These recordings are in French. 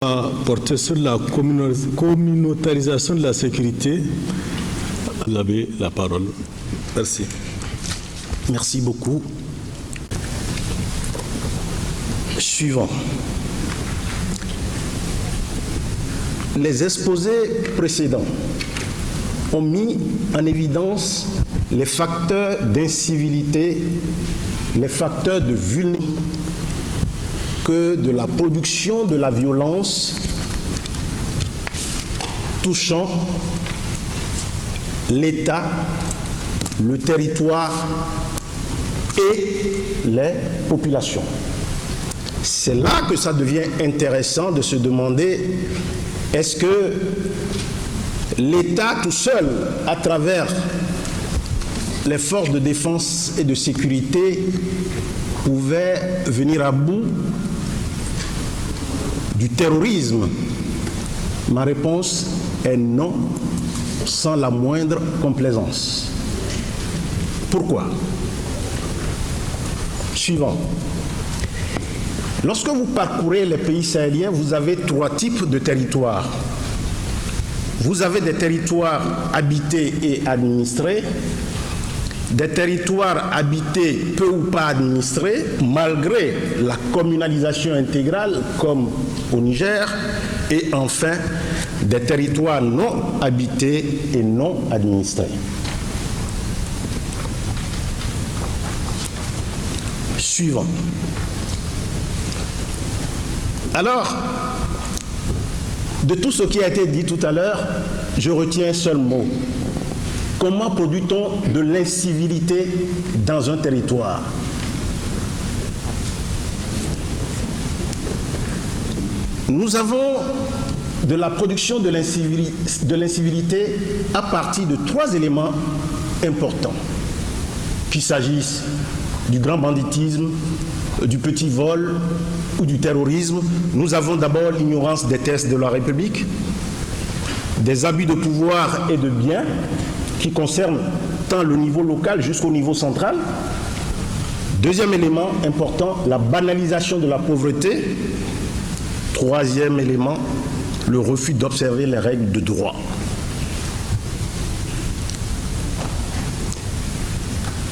Porter sur la communautarisation de la sécurité. Vous avez la parole. Merci. Merci beaucoup. Suivant. Les exposés précédents ont mis en évidence les facteurs d'incivilité, les facteurs de vulnérabilité que de la production de la violence touchant l'État, le territoire et les populations. C'est là que ça devient intéressant de se demander, est-ce que l'État tout seul, à travers les forces de défense et de sécurité, pouvait venir à bout du terrorisme? Ma réponse est non, sans la moindre complaisance. Pourquoi? Suivant. Lorsque vous parcourez les pays sahéliens, vous avez trois types de territoires. Vous avez des territoires habités et administrés, des territoires habités peu ou pas administrés, malgré la communalisation intégrale, comme au Niger, et enfin des territoires non habités et non administrés. Suivant. Alors, de tout ce qui a été dit tout à l'heure, je retiens un seul mot. Comment produit-on de l'incivilité dans un territoire? Nous avons de la production de l'incivilité à partir de trois éléments importants. Qu'il s'agisse du grand banditisme, du petit vol ou du terrorisme, nous avons d'abord l'ignorance des textes de la République, des abus de pouvoir et de biens qui concernent tant le niveau local jusqu'au niveau central. Deuxième élément important, la banalisation de la pauvreté. Troisième élément, le refus d'observer les règles de droit.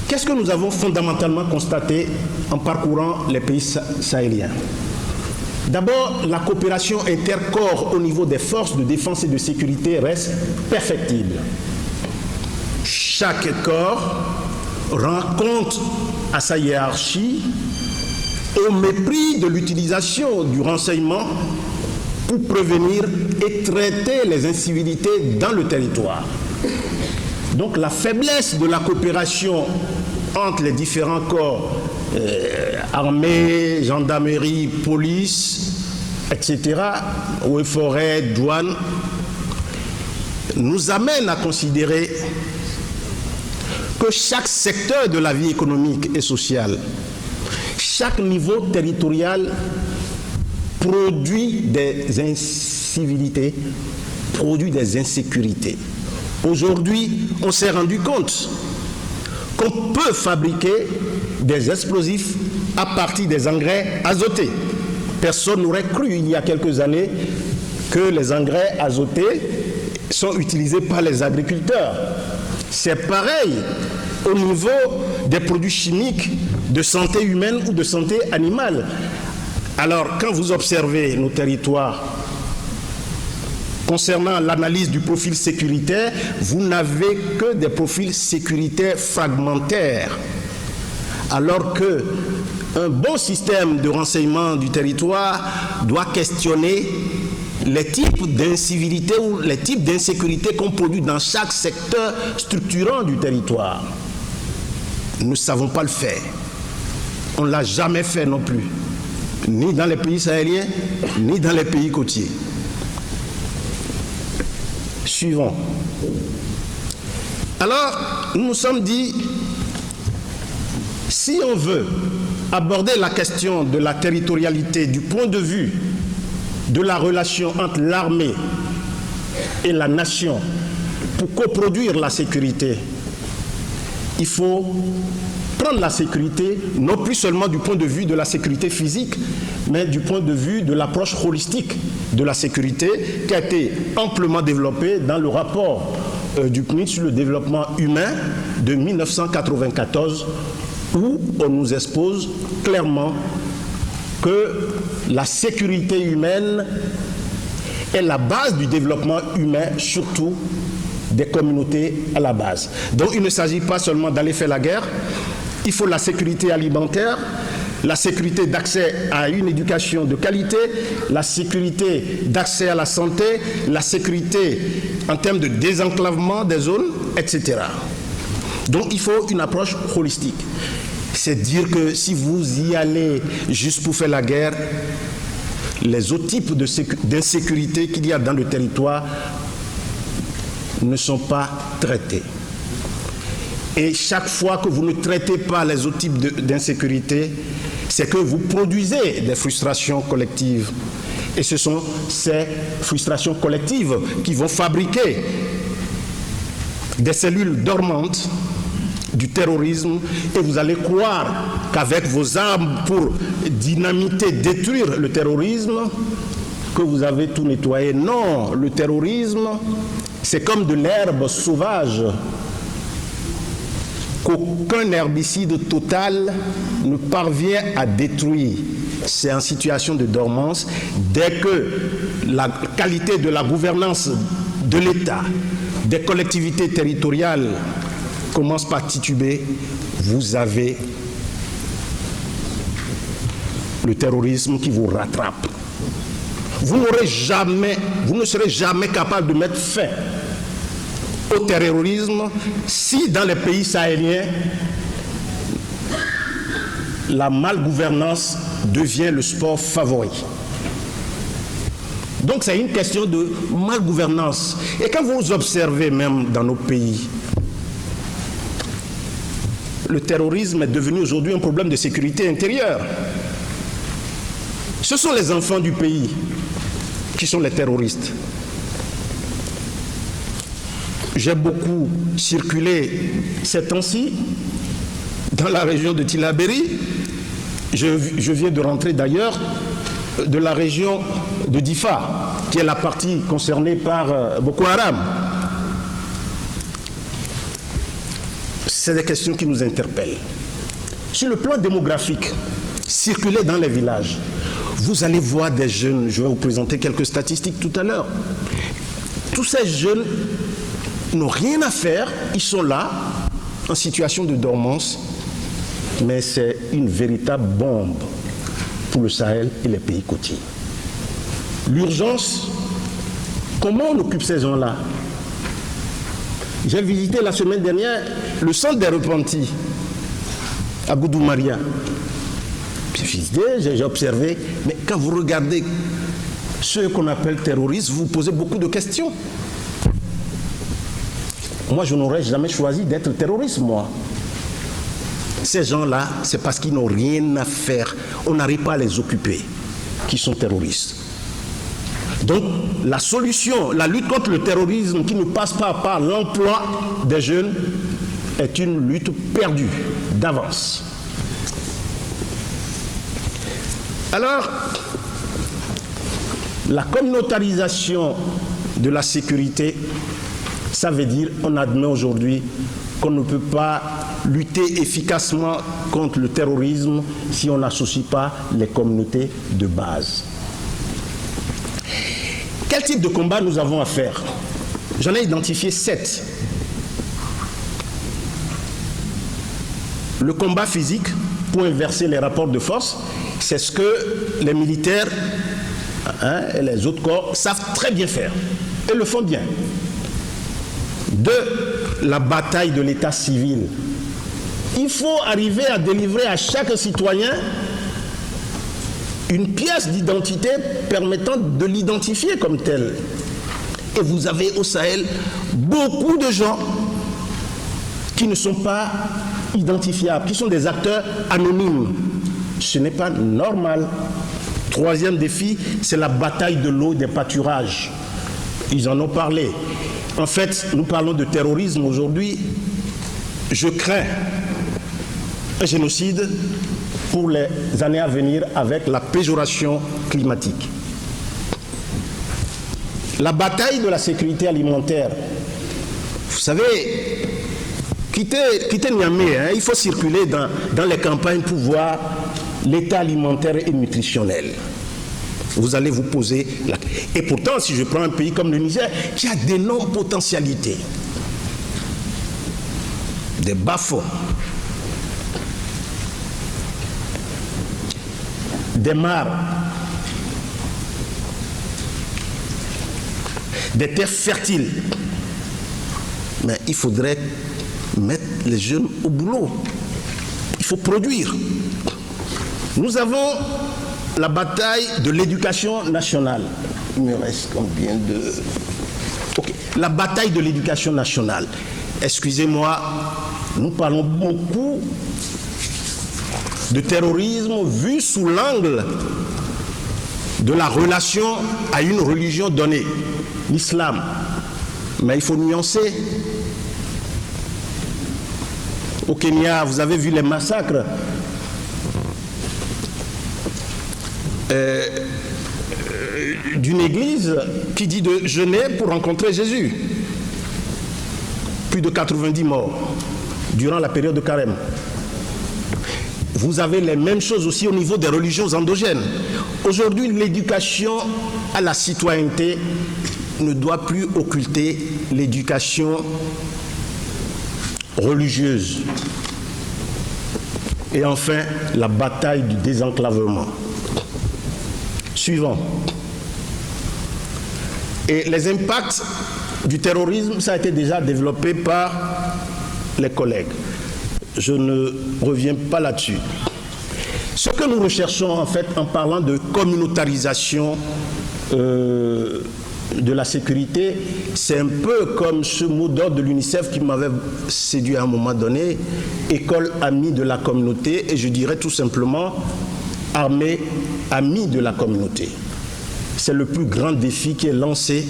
Qu'est-ce que nous avons fondamentalement constaté en parcourant les pays sahéliens? D'abord, la coopération intercorps au niveau des forces de défense et de sécurité reste perfectible. Chaque corps rend compte à sa hiérarchie au mépris de l'utilisation du renseignement pour prévenir et traiter les incivilités dans le territoire. Donc la faiblesse de la coopération entre les différents corps, armée, gendarmerie, police, etc., eaux et forêts, douane, nous amène à considérer que chaque secteur de la vie économique et sociale, chaque niveau territorial produit des incivilités, produit des insécurités. Aujourd'hui, on s'est rendu compte qu'on peut fabriquer des explosifs à partir des engrais azotés. Personne n'aurait cru il y a quelques années que les engrais azotés sont utilisés par les agriculteurs. C'est pareil au niveau des produits chimiques de santé humaine ou de santé animale. Alors, quand vous observez nos territoires, concernant l'analyse du profil sécuritaire, vous n'avez que des profils sécuritaires fragmentaires. Alors qu'un bon système de renseignement du territoire doit questionner les types d'incivilité ou les types d'insécurité qu'on produit dans chaque secteur structurant du territoire. Nous ne savons pas le faire. On ne l'a jamais fait non plus, ni dans les pays sahéliens, ni dans les pays côtiers. Suivant. Alors, nous nous sommes dit, si on veut aborder la question de la territorialité du point de vue de la relation entre l'armée et la nation pour coproduire la sécurité, il faut prendre la sécurité, non plus seulement du point de vue de la sécurité physique, mais du point de vue de l'approche holistique de la sécurité qui a été amplement développée dans le rapport du PNUD sur le développement humain de 1994, où on nous expose clairement que la sécurité humaine est la base du développement humain, surtout des communautés à la base. Donc il ne s'agit pas seulement d'aller faire la guerre, il faut la sécurité alimentaire, la sécurité d'accès à une éducation de qualité, la sécurité d'accès à la santé, la sécurité en termes de désenclavement des zones, etc. Donc il faut une approche holistique. C'est dire que si vous y allez juste pour faire la guerre, les autres types d'insécurité qu'il y a dans le territoire ne sont pas traités. Et chaque fois que vous ne traitez pas les autres types d'insécurité, c'est que vous produisez des frustrations collectives. Et ce sont ces frustrations collectives qui vont fabriquer des cellules dormantes du terrorisme, et vous allez croire qu'avec vos armes pour dynamiter, détruire le terrorisme, que vous avez tout nettoyé. Non, le terrorisme, c'est comme de l'herbe sauvage qu'aucun herbicide total ne parvient à détruire. C'est en situation de dormance. Dès que la qualité de la gouvernance de l'État, des collectivités territoriales commence par tituber, vous avez le terrorisme qui vous rattrape. Vous ne serez jamais capable de mettre fin au terrorisme si dans les pays sahéliens, la malgouvernance devient le sport favori. Donc c'est une question de malgouvernance. Et quand vous observez même dans nos pays, le terrorisme est devenu aujourd'hui un problème de sécurité intérieure. Ce sont les enfants du pays qui sont les terroristes. J'ai beaucoup circulé ces temps-ci dans la région de Tillabéri. Je viens de rentrer d'ailleurs de la région de Difa, qui est la partie concernée par Boko Haram. C'est des questions qui nous interpellent. Sur le plan démographique, circuler dans les villages, vous allez voir des jeunes, je vais vous présenter quelques statistiques tout à l'heure. Tous ces jeunes n'ont rien à faire, ils sont là, en situation de dormance, mais c'est une véritable bombe pour le Sahel et les pays côtiers. L'urgence, comment on occupe ces gens-là? J'ai visité la semaine dernière le centre des repentis à Goudou-Maria. J'ai observé, mais quand vous regardez ceux qu'on appelle terroristes, vous vous posez beaucoup de questions. Moi, je n'aurais jamais choisi d'être terroriste, moi. Ces gens-là, c'est parce qu'ils n'ont rien à faire. On n'arrive pas à les occuper, qui sont terroristes. Donc, la solution, la lutte contre le terrorisme qui ne passe pas par l'emploi des jeunes est une lutte perdue d'avance. Alors, la communautarisation de la sécurité, ça veut dire qu'on admet aujourd'hui qu'on ne peut pas lutter efficacement contre le terrorisme si on n'associe pas les communautés de base. Quel type de combat nous avons à faire? J'en ai identifié 7. Le combat physique, pour inverser les rapports de force, c'est ce que les militaires et les autres corps savent très bien faire et le font bien. 2. La bataille de l'état civil. Il faut arriver à délivrer à chaque citoyen une pièce d'identité permettant de l'identifier comme tel. Et vous avez au Sahel beaucoup de gens qui ne sont pas identifiables, qui sont des acteurs anonymes. Ce n'est pas normal. 3e défi, c'est la bataille de l'eau des pâturages. Ils en ont parlé. En fait, nous parlons de terrorisme aujourd'hui, je crains un génocide pour les années à venir avec la péjoration climatique. La bataille de la sécurité alimentaire, vous savez, quittez Niamey, hein, il faut circuler dans les campagnes pour voir l'état alimentaire et nutritionnel. Vous allez vous poser la... Et pourtant, si je prends un pays comme le Niger, qui a d'énormes potentialités, des bas-fonds, des mares, des terres fertiles. Mais il faudrait mettre les jeunes au boulot. Il faut produire. Nous avons la bataille de l'éducation nationale. Il me reste combien de... Ok. La bataille de l'éducation nationale. Excusez-moi, nous parlons beaucoup de terrorisme vu sous l'angle de la relation à une religion donnée, l'islam. Mais il faut nuancer. Au Kenya, vous avez vu les massacres d'une église qui dit de jeûner pour rencontrer Jésus. Plus de 90 morts durant la période de carême. Vous avez les mêmes choses aussi au niveau des religions endogènes. Aujourd'hui, l'éducation à la citoyenneté ne doit plus occulter l'éducation religieuse. Et enfin, la bataille du désenclavement. Suivant. Et les impacts du terrorisme, ça a été déjà développé par les collègues. Je ne reviens pas là-dessus. Ce que nous recherchons en fait en parlant de communautarisation de la sécurité, c'est un peu comme ce mot d'ordre de l'UNICEF qui m'avait séduit à un moment donné, école amie de la communauté, et je dirais tout simplement armée amie de la communauté. C'est le plus grand défi qui est lancé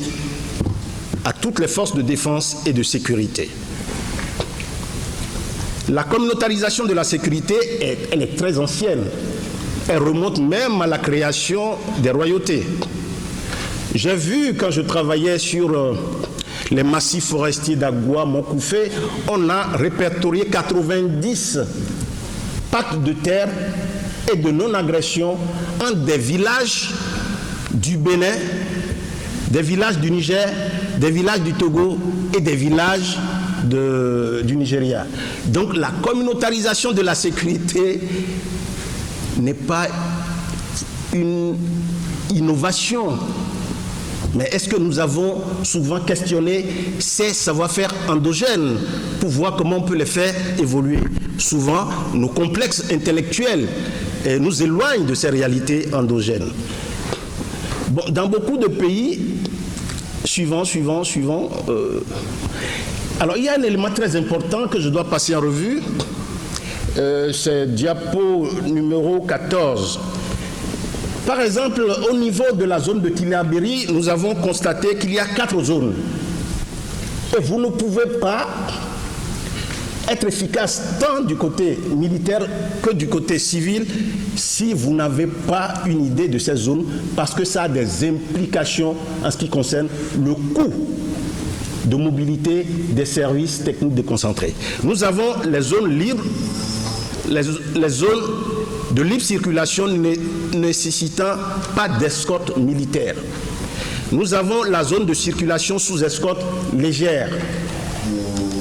à toutes les forces de défense et de sécurité. La communautarisation de la sécurité, elle est très ancienne. Elle remonte même à la création des royautés. J'ai vu, quand je travaillais sur les massifs forestiers d'Agua, Monkoufé, on a répertorié 90 pactes de terre et de non-agression entre des villages du Bénin, des villages du Niger, des villages du Togo et des villages du Nigeria. Donc la communautarisation de la sécurité n'est pas une innovation. Mais est-ce que nous avons souvent questionné ces savoir-faire endogènes pour voir comment on peut les faire évoluer? Souvent, nos complexes intellectuels nous éloignent de ces réalités endogènes. Bon, dans beaucoup de pays, alors il y a un élément très important que je dois passer en revue, c'est diapo numéro 14. Par exemple, au niveau de la zone de Tiliabéri, nous avons constaté qu'il y a 4 zones. Et vous ne pouvez pas être efficace tant du côté militaire que du côté civil si vous n'avez pas une idée de ces zones, parce que ça a des implications en ce qui concerne le coût de mobilité des services techniques déconcentrés. Nous avons les zones libres, les zones de libre circulation ne nécessitant pas d'escorte militaire. Nous avons la zone de circulation sous escorte légère,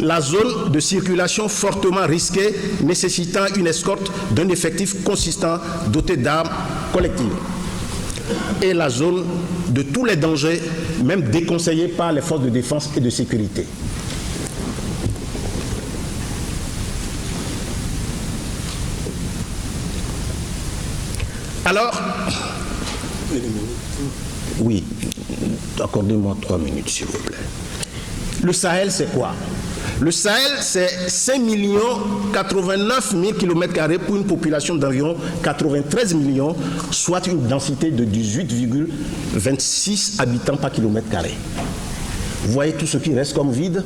la zone de circulation fortement risquée nécessitant une escorte d'un effectif consistant doté d'armes collectives, et la zone de tous les dangers, même déconseillés par les forces de défense et de sécurité. Alors, oui, accordez-moi 3 minutes s'il vous plaît. Le Sahel, c'est quoi? Le Sahel, c'est 5 89 000 km² pour une population d'environ 93 millions, soit une densité de 18,26 habitants par kilomètre carré. Vous voyez tout ce qui reste comme vide?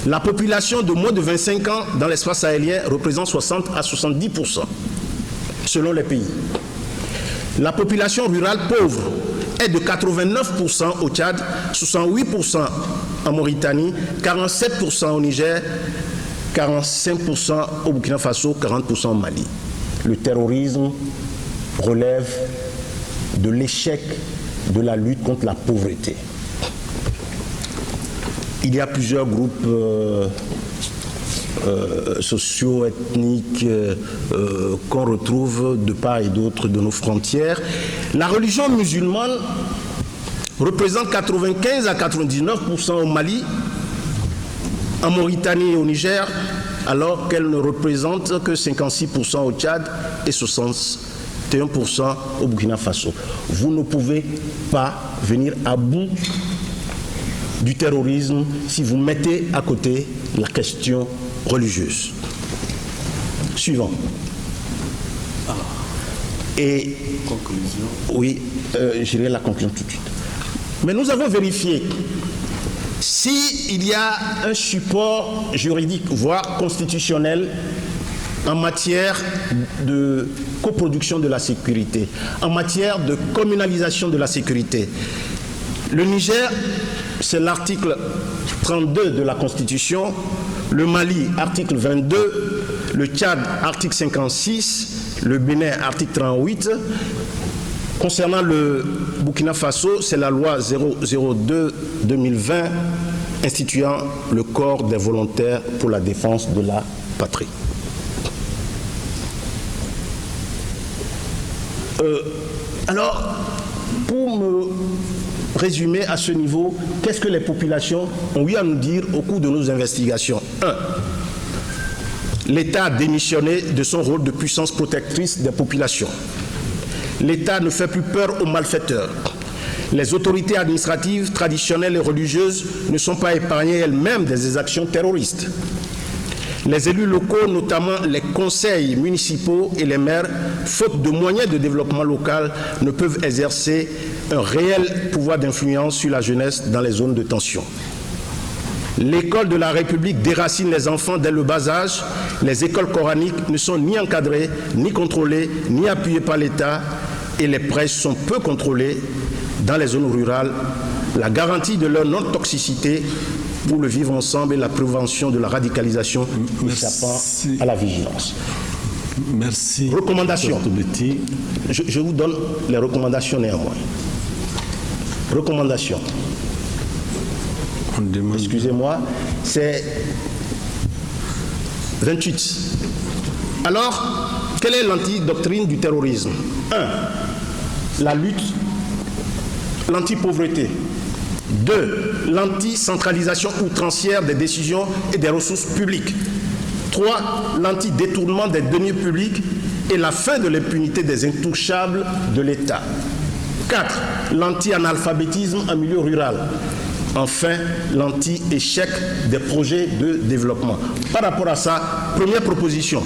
La population de moins de 25 ans dans l'espace sahélien représente 60 à 70%, selon les pays. La population rurale pauvre est de 89% au Tchad, 68% en Mauritanie, 47% au Niger, 45% au Burkina Faso, 40% au Mali. Le terrorisme relève de l'échec de la lutte contre la pauvreté. Il y a plusieurs groupes sociaux, ethniques qu'on retrouve de part et d'autre de nos frontières. La religion musulmane représente 95 à 99% au Mali, en Mauritanie et au Niger, alors qu'elle ne représente que 56% au Tchad et 61% au Burkina Faso. Vous ne pouvez pas venir à bout du terrorisme si vous mettez à côté la question religieuse. Suivant. Et conclusion. Oui, j'irai la conclusion tout de suite. Mais nous avons vérifié s'il y a un support juridique, voire constitutionnel, en matière de coproduction de la sécurité, en matière de communalisation de la sécurité. Le Niger, c'est l'article 32 de la Constitution, le Mali, article 22, le Tchad, article 56, le Bénin, article 38. Concernant le Burkina Faso, c'est la loi 002-2020 instituant le corps des volontaires pour la défense de la patrie. Alors, pour me résumer à ce niveau, qu'est-ce que les populations ont eu à nous dire au cours de nos investigations? 1. L'État a démissionné de son rôle de puissance protectrice des populations. L'État ne fait plus peur aux malfaiteurs. Les autorités administratives, traditionnelles et religieuses ne sont pas épargnées elles-mêmes des exactions terroristes. Les élus locaux, notamment les conseils municipaux et les maires, faute de moyens de développement local, ne peuvent exercer un réel pouvoir d'influence sur la jeunesse dans les zones de tension. L'école de la République déracine les enfants dès le bas âge. Les écoles coraniques ne sont ni encadrées, ni contrôlées, ni appuyées par l'État et les prêches sont peu contrôlés dans les zones rurales. La garantie de leur non-toxicité pour le vivre ensemble et la prévention de la radicalisation échappant à la vigilance. Merci. Recommandations. Je vous donne les recommandations néanmoins. Recommandations. Excusez-moi, c'est 28. Alors, quelle est l'antidoctrine du terrorisme? 1. La lutte, l'anti-pauvreté. 2. L'anti-centralisation outrancière des décisions et des ressources publiques. 3. L'anti-détournement des deniers publics et la fin de l'impunité des intouchables de l'État. 4. L'anti-analphabétisme en milieu rural. Enfin, l'anti-échec des projets de développement. Par rapport à ça, première proposition,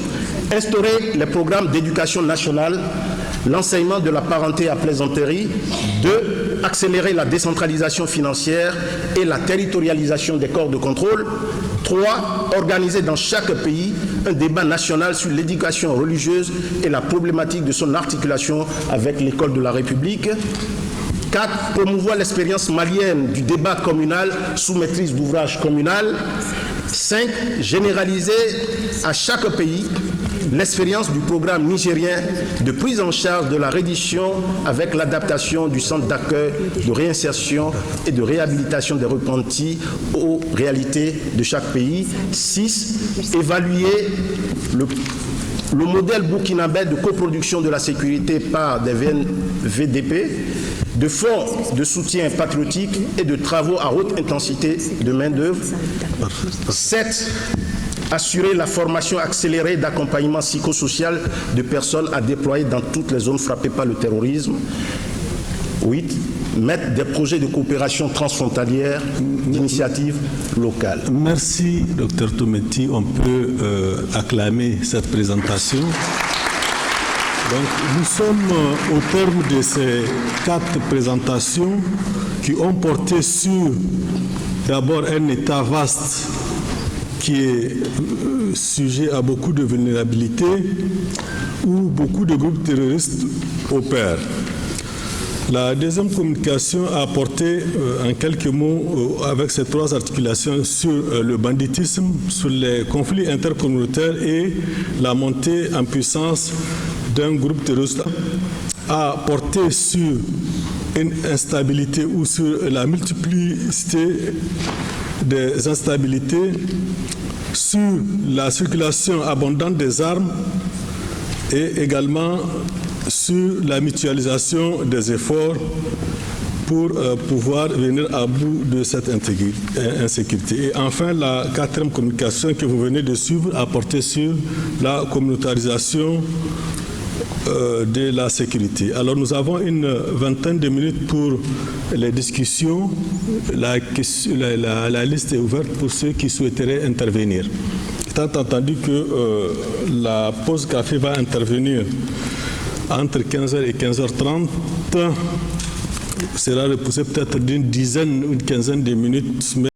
instaurer les programmes d'éducation nationale, l'enseignement de la parenté à plaisanterie. 2. Accélérer la décentralisation financière et la territorialisation des corps de contrôle. 3. Organiser dans chaque pays un débat national sur l'éducation religieuse et la problématique de son articulation avec l'école de la République. 4. Promouvoir l'expérience malienne du débat communal sous maîtrise d'ouvrage communal. 5. Généraliser à chaque pays l'expérience du programme nigérien de prise en charge de la reddition avec l'adaptation du centre d'accueil, de réinsertion et de réhabilitation des repentis aux réalités de chaque pays. 6. Évaluer le modèle burkinabé de coproduction de la sécurité par des VDP, de fonds de soutien patriotique et de travaux à haute intensité de main-d'œuvre. 7. Assurer la formation accélérée d'accompagnement psychosocial de personnes à déployer dans toutes les zones frappées par le terrorisme. 8. Mettre des projets de coopération transfrontalière d'initiatives locales. Merci, Dr Tometti. On peut acclamer cette présentation. Donc, nous sommes au terme de ces 4 présentations qui ont porté sur d'abord un état vaste qui est sujet à beaucoup de vulnérabilité, où beaucoup de groupes terroristes opèrent. La deuxième communication a porté en quelques mots avec ces trois articulations sur le banditisme, sur les conflits intercommunautaires et la montée en puissance d'un groupe terroriste, a porté sur une instabilité ou sur la multiplicité des instabilités, sur la circulation abondante des armes et également sur la mutualisation des efforts pour pouvoir venir à bout de cette insécurité. Et enfin, la quatrième communication que vous venez de suivre a porté sur la communautarisation de la sécurité. Alors nous avons une vingtaine de minutes pour les discussions. La liste est ouverte pour ceux qui souhaiteraient intervenir. Étant entendu que la pause café va intervenir entre 15h et 15h30, sera repoussée peut-être d'une dizaine ou une quinzaine de minutes.